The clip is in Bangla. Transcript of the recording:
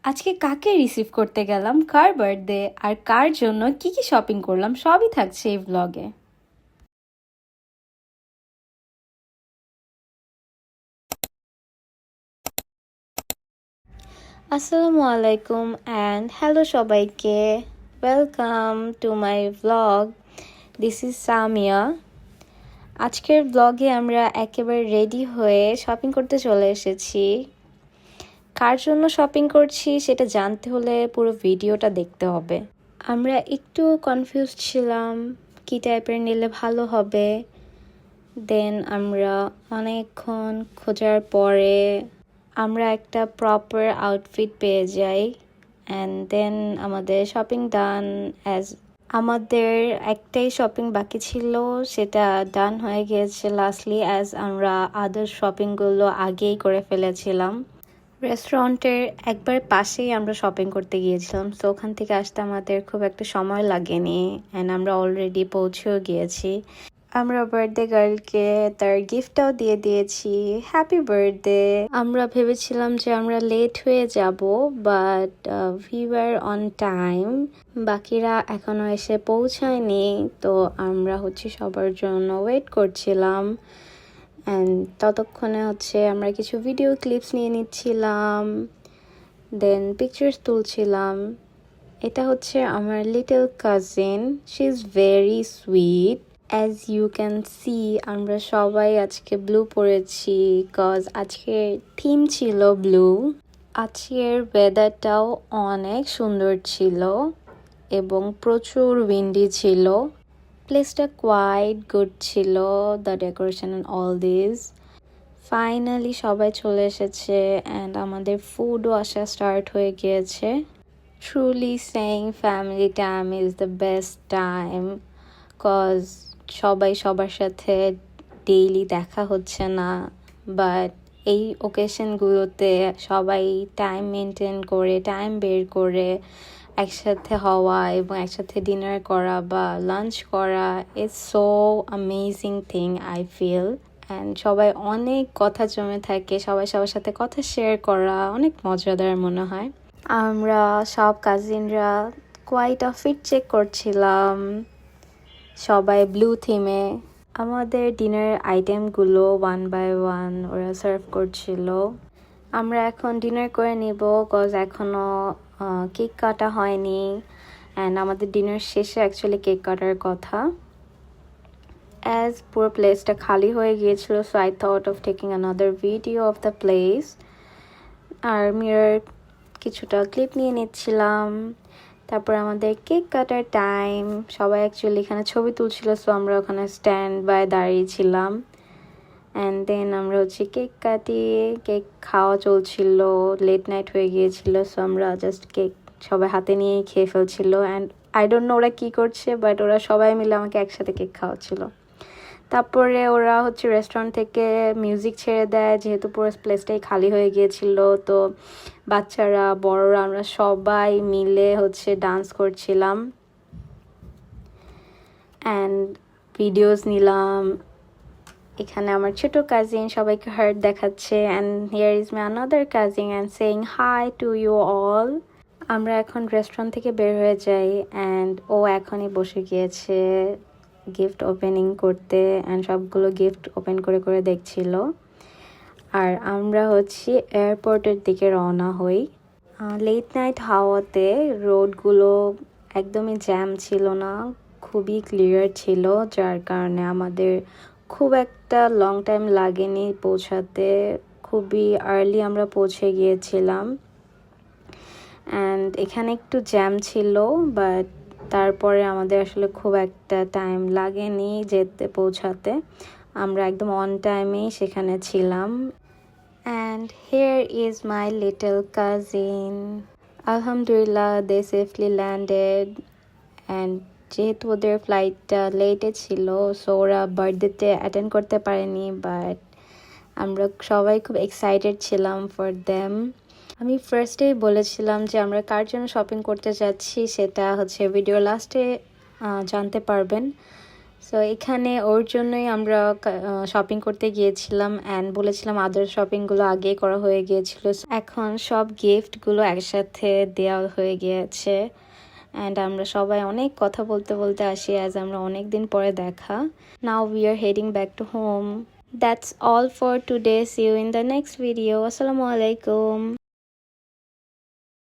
আজকে কাকে রিসিভ করতে গেলাম, কার বার্থডে আর কার জন্য কি কি শপিং করলাম সবই থাকছে এই ব্লগে। আসসালামু আলাইকুম অ্যান্ড হ্যালো সবাইকে, welcome to my blog. This is Samia. আজকের ব্লগে আমরা একেবারে রেডি হয়ে শপিং করতে চলে এসেছি। কার জন্য শপিং করছি সেটা জানতে হলে পুরো ভিডিওটা দেখতে হবে। আমরা একটু কনফিউজ ছিলাম কি টাইপের নিলে ভালো হবে। দেন আমরা অনেকক্ষণ খোঁজার পরে আমরা একটা প্রপার আউটফিট পেয়ে যাই অ্যান্ড দেন আমাদের শপিং ডান। আমাদের একটাই শপিং বাকি ছিল, সেটা ডান হয়ে গিয়েছে লাস্টলি অ্যাজ আমরা আদার শপিংগুলো আগেই করে ফেলেছিলাম। রেস্টুরেন্টের একবার পাশেই আমরা শপিং করতে গিয়েছিলাম, তো ওখান থেকে আসতে আমাদের খুব একটা সময় লাগেনি অ্যান্ড আমরা অলরেডি পৌঁছেও গিয়েছি। আমরা বার্থডে গার্লকে তার গিফটটাও দিয়ে দিয়েছি, হ্যাপি বার্থডে। আমরা ভেবেছিলাম যে আমরা লেট হয়ে যাব, but we were on time. বাকিরা এখনো এসে পৌঁছায়নি, তো আমরা সবার জন্য ওয়েট করছিলাম। অ্যান্ড ততক্ষণে আমরা কিছু ভিডিও ক্লিপস নিয়ে নিচ্ছিলাম, দেন পিকচার্স তুলছিলাম। এটা আমার little cousin, she is very sweet. As you can see আমরা সবাই আজকে ব্লু পরেছি, কজ আজকের থিম ছিল ব্লু। আজকের ওয়েদারটাও অনেক সুন্দর ছিল এবং প্রচুর উইন্ডি ছিল। প্লেসটা কোয়াইট গুড ছিল, the decoration and all this. Finally সবাই চলে এসেছে অ্যান্ড আমাদের ফুডও আসা স্টার্ট হয়ে গিয়েছে। Truly saying family time is the best time, cause সবাই সবার সাথে ডেইলি দেখা হচ্ছে না, বাট এই ওকেশনগুলোতে সবাই টাইম মেনটেন করে, টাইম বের করে একসাথে হওয়া এবং একসাথে ডিনার করা বা লাঞ্চ করা is so amazing thing I feel. And সবাই অনেক কথা জমে থাকে, সবাই সবার সাথে কথা শেয়ার করা অনেক মজাদার মনে হয়। আমরা সব কাজিনরা কোয়াইট আউটফিট চেক করছিলাম, সবাই ব্লু থিমে। আমাদের ডিনার আইটেমগুলো ওয়ান বাই ওয়ান ওরা সার্ভ করছিল। আমরা এখন ডিনার করে নিব, কজ এখনও কেক কাটা হয়নি অ্যান্ড আমাদের ডিনার শেষে অ্যাকচুয়ালি কেক কাটার কথা। অ্যাজ পুরো প্লেসটা খালি হয়ে গিয়েছিল, so I thought of taking another video of the place. আর মিরর কিছুটা ক্লিপ নিয়ে নিচ্ছিলাম। তারপর আমাদের কেক কাটার টাইম, সবাই অ্যাকচুয়ালি এখানে ছবি তুলছিল, সো আমরা ওখানে স্ট্যান্ড বাই দাঁড়িয়েছিলাম। অ্যান্ড দেন আমরা কেক কাটিয়ে কেক খাওয়া চলছিল, লেট নাইট হয়ে গিয়েছিল, সো আমরা জাস্ট কেক সবাই হাতে নিয়েই খেয়ে ফেলছিল। অ্যান্ড আই ডোন্ট নো ওরা কী করছে, বাট ওরা সবাই মিলে আমাকে একসাথে কেক খাওয়াচ্ছিল। তারপরে ওরা রেস্টুরেন্ট থেকে মিউজিক ছেড়ে দেয়, যেহেতু পুরো প্লেসটাই খালি হয়ে গিয়েছিল, তো বাচ্চারা বড়রা আমরা সবাই মিলে ডান্স করছিলাম অ্যান্ড ভিডিওস নিলাম। এখানে আমার ছোট কাজিন সবাইকে হার্ট দেখাচ্ছে and here is my another cousin and saying hi to you all. আমরা এখন রেস্টুরেন্ট থেকে বের হয়ে যাই অ্যান্ড ও এখনই বসে গিয়েছে গিফট ওপেনিং করতে অ্যান্ড সবগুলো গিফট ওপেন করে করে দেখছিল। আর আমরা এয়ারপোর্টের দিকে রওনা হই। লেট নাইট হাওয়াতে রোডগুলো একদমই জ্যাম ছিল না, খুবই ক্লিয়ার ছিল, যার কারণে আমাদের খুব একটা লং টাইম লাগেনি পৌঁছাতে। খুবই আর্লি আমরা পৌঁছে গিয়েছিলাম অ্যান্ড এখানে একটু জ্যাম ছিল, বাট তারপরে আমাদের আসলে খুব একটা টাইম লাগেনি পৌঁছাতে। আমরা একদম অন টাইমেই সেখানে ছিলাম। And here is my little cousin. আলহামদুলিল্লাহ দে সেফলি ল্যান্ডেড অ্যান্ড যেহেতু ওদের ফ্লাইটটা লেটে ছিল, সো ওরা বার্থডেতে অ্যাটেন্ড করতে পারেনি, বাট আমরা সবাই খুব এক্সাইটেড ছিলাম ফর দেম। আমি ফার্স্টেই বলেছিলাম যে আমরা কার জন্য শপিং করতে যাচ্ছি, সেটা ভিডিও লাস্টে জানতে পারবেন। সো এখানে ওর জন্যই আমরা শপিং করতে গিয়েছিলাম অ্যান্ড বলেছিলাম আদার শপিংগুলো আগে করা হয়ে গিয়েছিল। এখন সব গিফটগুলো একসাথে দেওয়া হয়ে গিয়েছে অ্যান্ড আমরা সবাই অনেক কথা বলতে বলতে আসি অ্যাজ আমরা অনেক দিন পরে দেখা। Now we are heading back to home. That's all for today. See you in the next video. Assalamu alaikum.